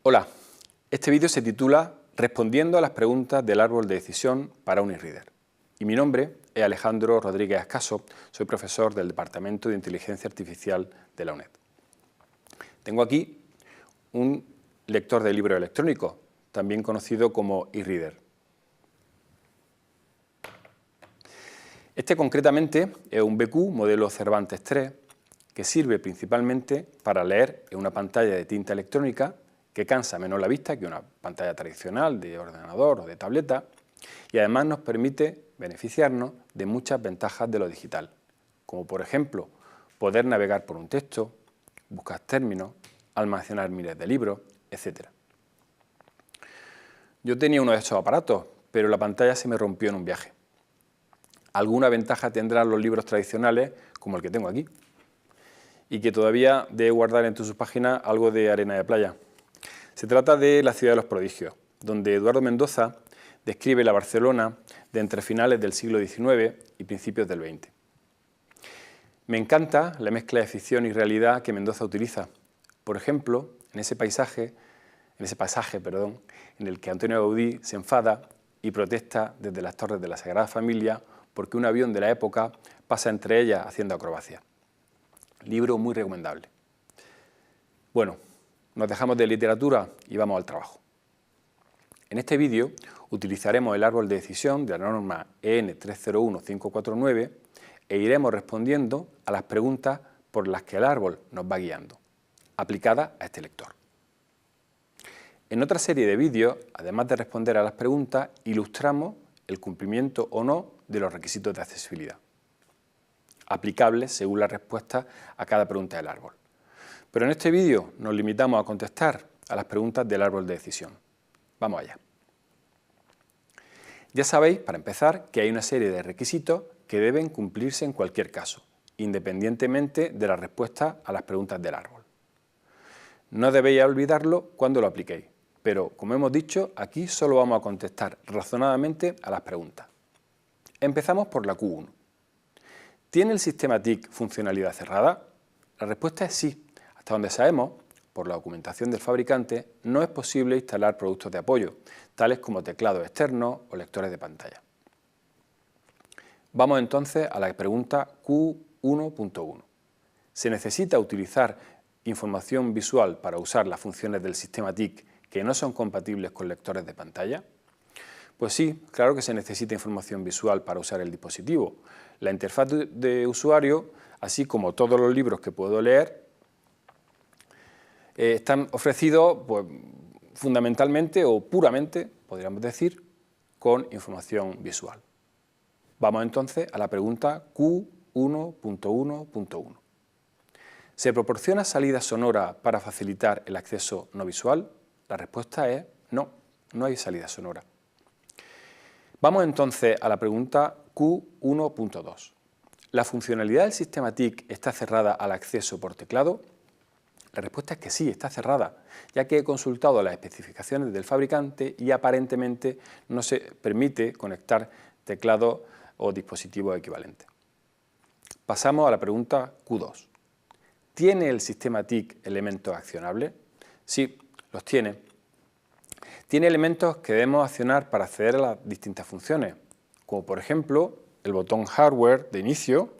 Hola, este vídeo se titula Respondiendo a las preguntas del árbol de decisión para un eReader. Y mi nombre es Alejandro Rodríguez Ascaso, soy profesor del Departamento de Inteligencia Artificial de la UNED. Tengo aquí un lector de libros electrónicos, también conocido como eReader. Este concretamente es un BQ modelo Cervantes 3 que sirve principalmente para leer en una pantalla de tinta electrónica que cansa menos la vista que una pantalla tradicional de ordenador o de tableta y además nos permite beneficiarnos de muchas ventajas de lo digital, como por ejemplo poder navegar por un texto, buscar términos, almacenar miles de libros, etc. Yo tenía uno de estos aparatos, pero la pantalla se me rompió en un viaje. Alguna ventaja tendrán los libros tradicionales, como el que tengo aquí, y que todavía debe guardar entre sus páginas algo de arena de playa. Se trata de La ciudad de los prodigios, donde Eduardo Mendoza describe la Barcelona de entre finales del siglo XIX y principios del XX. Me encanta la mezcla de ficción y realidad que Mendoza utiliza. Por ejemplo, en ese pasaje, en el que Antonio Gaudí se enfada y protesta desde las torres de la Sagrada Familia porque un avión de la época pasa entre ellas haciendo acrobacia. Libro muy recomendable. Bueno, nos dejamos de literatura y vamos al trabajo. En este vídeo utilizaremos el árbol de decisión de la norma EN 301549 e iremos respondiendo a las preguntas por las que el árbol nos va guiando, aplicadas a este lector. En otra serie de vídeos, además de responder a las preguntas, ilustramos el cumplimiento o no de los requisitos de accesibilidad, aplicables según la respuesta a cada pregunta del árbol. Pero en este vídeo nos limitamos a contestar a las preguntas del árbol de decisión. Vamos allá. Ya sabéis, para empezar, que hay una serie de requisitos que deben cumplirse en cualquier caso, independientemente de la respuesta a las preguntas del árbol. No debéis olvidarlo cuando lo apliquéis, pero como hemos dicho, aquí solo vamos a contestar razonadamente a las preguntas. Empezamos por la Q1. ¿Tiene el sistema TIC funcionalidad cerrada? La respuesta es sí. Hasta donde sabemos, por la documentación del fabricante, no es posible instalar productos de apoyo, tales como teclados externos o lectores de pantalla. Vamos entonces a la pregunta Q1.1. ¿Se necesita utilizar información visual para usar las funciones del sistema TIC que no son compatibles con lectores de pantalla? Pues sí, claro que se necesita información visual para usar el dispositivo. La interfaz de usuario, así como todos los libros que puedo leer, están ofrecidos pues, fundamentalmente o puramente, podríamos decir, con información visual. Vamos entonces a la pregunta Q1.1.1. ¿Se proporciona salida sonora para facilitar el acceso no visual? La respuesta es no, no hay salida sonora. Vamos entonces a la pregunta Q1.2. ¿La funcionalidad del sistema TIC está cerrada al acceso por teclado? La respuesta es que sí, está cerrada, ya que he consultado las especificaciones del fabricante y aparentemente no se permite conectar teclados o dispositivos equivalentes. Pasamos a la pregunta Q2. ¿Tiene el sistema TIC elementos accionables? Sí, los tiene. Tiene elementos que debemos accionar para acceder a las distintas funciones, como por ejemplo el botón hardware de inicio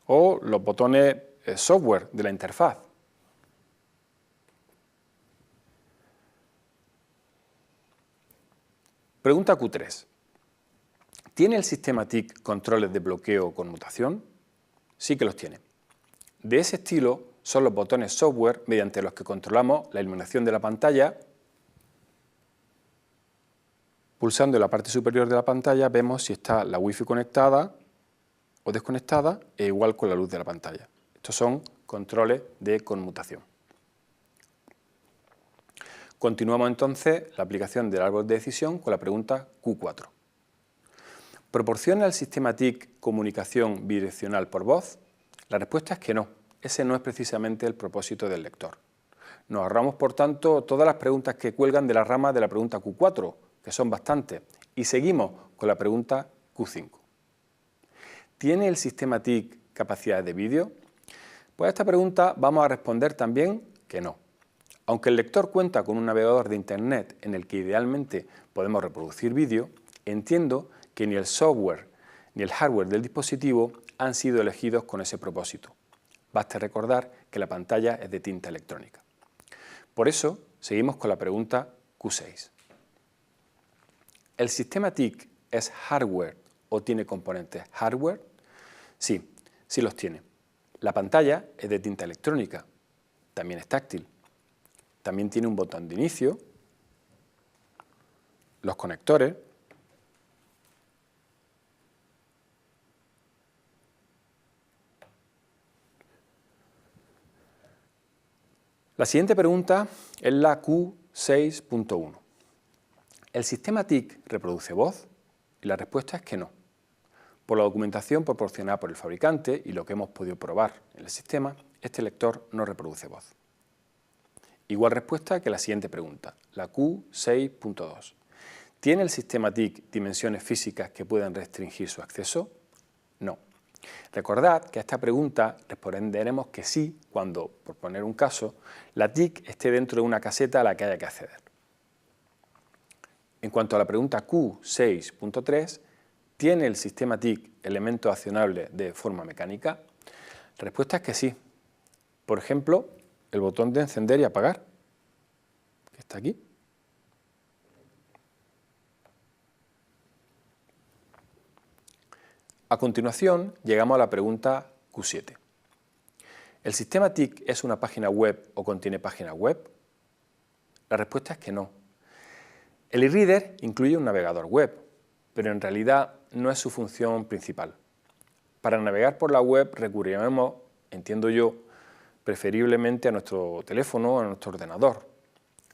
o los botones software de la interfaz. Pregunta Q3. ¿Tiene el sistema TIC controles de bloqueo o conmutación? Sí que los tiene. De ese estilo son los botones software mediante los que controlamos la iluminación de la pantalla. Pulsando en la parte superior de la pantalla vemos si está la Wi-Fi conectada o desconectada e igual con la luz de la pantalla. Estos son controles de conmutación. Continuamos entonces la aplicación del árbol de decisión con la pregunta Q4. ¿Proporciona el sistema TIC comunicación bidireccional por voz? La respuesta es que no. Ese no es precisamente el propósito del lector. Nos ahorramos, por tanto, todas las preguntas que cuelgan de la rama de la pregunta Q4, que son bastantes, y seguimos con la pregunta Q5. ¿Tiene el sistema TIC capacidades de vídeo? Pues a esta pregunta vamos a responder también que no. Aunque el lector cuenta con un navegador de Internet en el que idealmente podemos reproducir vídeo, entiendo que ni el software ni el hardware del dispositivo han sido elegidos con ese propósito. Basta recordar que la pantalla es de tinta electrónica. Por eso, seguimos con la pregunta Q6. ¿El sistema TIC es hardware o tiene componentes hardware? Sí, sí los tiene. La pantalla es de tinta electrónica, también es táctil. También tiene un botón de inicio, los conectores, la siguiente pregunta es la Q6.1. ¿El sistema TIC reproduce voz? Y la respuesta es que no. Por la documentación proporcionada por el fabricante y lo que hemos podido probar en el sistema, este lector no reproduce voz. Igual respuesta que la siguiente pregunta, la Q6.2. ¿Tiene el sistema TIC dimensiones físicas que puedan restringir su acceso? No. Recordad que a esta pregunta responderemos que sí cuando, por poner un caso, la TIC esté dentro de una caseta a la que haya que acceder. En cuanto a la pregunta Q6.3, ¿tiene el sistema TIC elementos accionables de forma mecánica? La respuesta es que sí. Por ejemplo, el botón de encender y apagar, que está aquí. A continuación, llegamos a la pregunta Q7. ¿El sistema TIC es una página web o contiene página web? La respuesta es que no. El e-reader incluye un navegador web, pero en realidad no es su función principal. Para navegar por la web recurriremos, entiendo yo, preferiblemente a nuestro teléfono o a nuestro ordenador.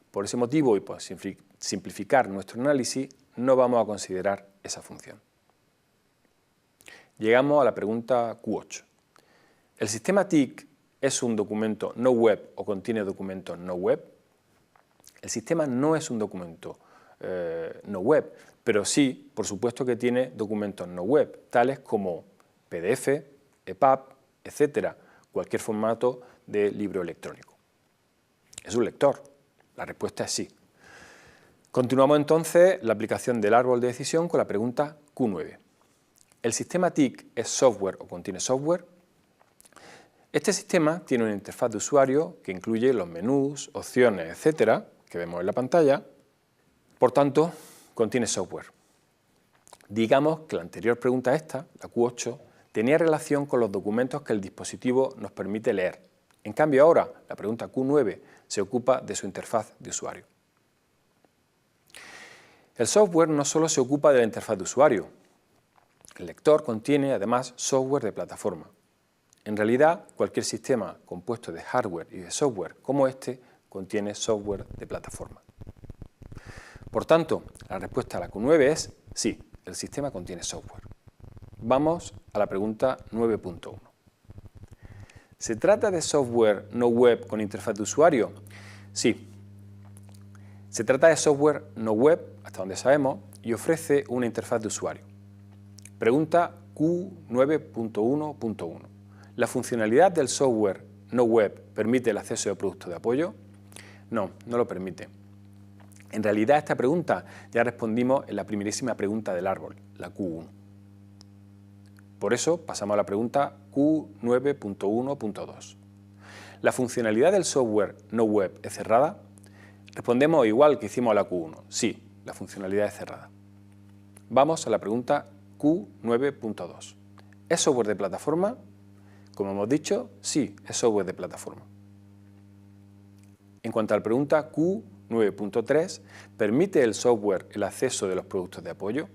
Por ese motivo y por simplificar nuestro análisis, no vamos a considerar esa función. Llegamos a la pregunta Q8. ¿El sistema TIC es un documento no web o contiene documentos no web? El sistema no es un documento no web, pero sí, por supuesto que tiene documentos no web, tales como PDF, EPUB, etcétera, cualquier formato de libro electrónico. ¿Es un lector? La respuesta es sí. Continuamos entonces la aplicación del árbol de decisión con la pregunta Q9. ¿El sistema TIC es software o contiene software? Este sistema tiene una interfaz de usuario que incluye los menús, opciones, etcétera, que vemos en la pantalla. Por tanto, contiene software. Digamos que la anterior pregunta esta, la Q8, tenía relación con los documentos que el dispositivo nos permite leer. En cambio ahora, la pregunta Q9 se ocupa de su interfaz de usuario. El software no solo se ocupa de la interfaz de usuario. El lector contiene además software de plataforma. En realidad, cualquier sistema compuesto de hardware y de software como este contiene software de plataforma. Por tanto, la respuesta a la Q9 es sí, el sistema contiene software. Vamos a la pregunta 9.1. ¿Se trata de software no web con interfaz de usuario? Sí. Se trata de software no web, hasta donde sabemos, y ofrece una interfaz de usuario. Pregunta Q9.1.1. ¿La funcionalidad del software no web permite el acceso de productos de apoyo? No, no lo permite. En realidad, a esta pregunta ya respondimos en la primerísima pregunta del árbol, la Q1. Por eso pasamos a la pregunta Q9.1.2. ¿La funcionalidad del software no web es cerrada? Respondemos igual que hicimos a la Q1. Sí, la funcionalidad es cerrada. Vamos a la pregunta Q9.2. ¿Es software de plataforma? Como hemos dicho, sí, es software de plataforma. En cuanto a la pregunta Q9.3, ¿permite el software el acceso de los productos de apoyo?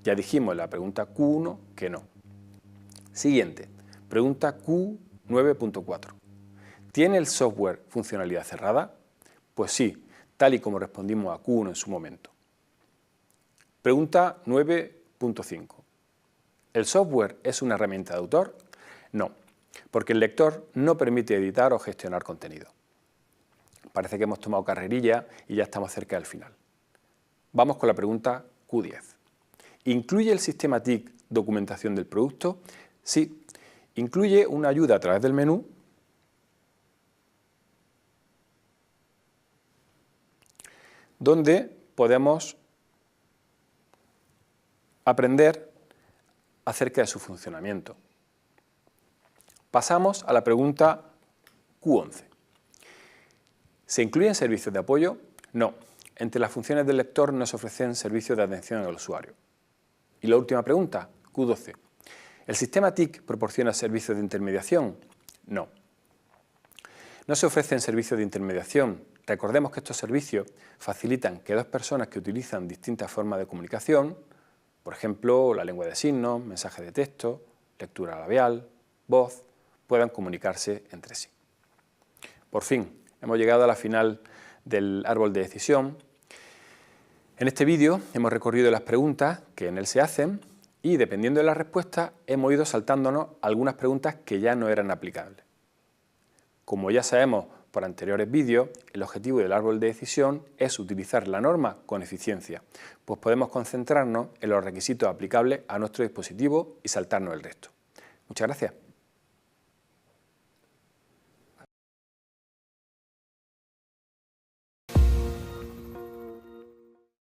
Ya dijimos en la pregunta Q1 que no. Siguiente, pregunta Q9.4. ¿Tiene el software funcionalidad cerrada? Pues sí, tal y como respondimos a Q1 en su momento. Pregunta 9.5. ¿El software es una herramienta de autor? No, porque el lector no permite editar o gestionar contenido. Parece que hemos tomado carrerilla y ya estamos cerca del final. Vamos con la pregunta Q10. ¿Incluye el sistema TIC documentación del producto? Sí, incluye una ayuda a través del menú donde podemos aprender acerca de su funcionamiento. Pasamos a la pregunta Q11. ¿Se incluyen servicios de apoyo? No. Entre las funciones del lector no se ofrecen servicios de atención al usuario. Y la última pregunta, Q12. ¿El sistema TIC proporciona servicios de intermediación? No. No se ofrecen servicios de intermediación. Recordemos que estos servicios facilitan que dos personas que utilizan distintas formas de comunicación, por ejemplo, la lengua de signos, mensaje de texto, lectura labial, voz, puedan comunicarse entre sí. Por fin, hemos llegado a la final del árbol de decisión. En este vídeo hemos recorrido las preguntas que en él se hacen y, dependiendo de la respuesta, hemos ido saltándonos algunas preguntas que ya no eran aplicables. Como ya sabemos por anteriores vídeos, el objetivo del árbol de decisión es utilizar la norma con eficiencia, pues podemos concentrarnos en los requisitos aplicables a nuestro dispositivo y saltarnos el resto. Muchas gracias.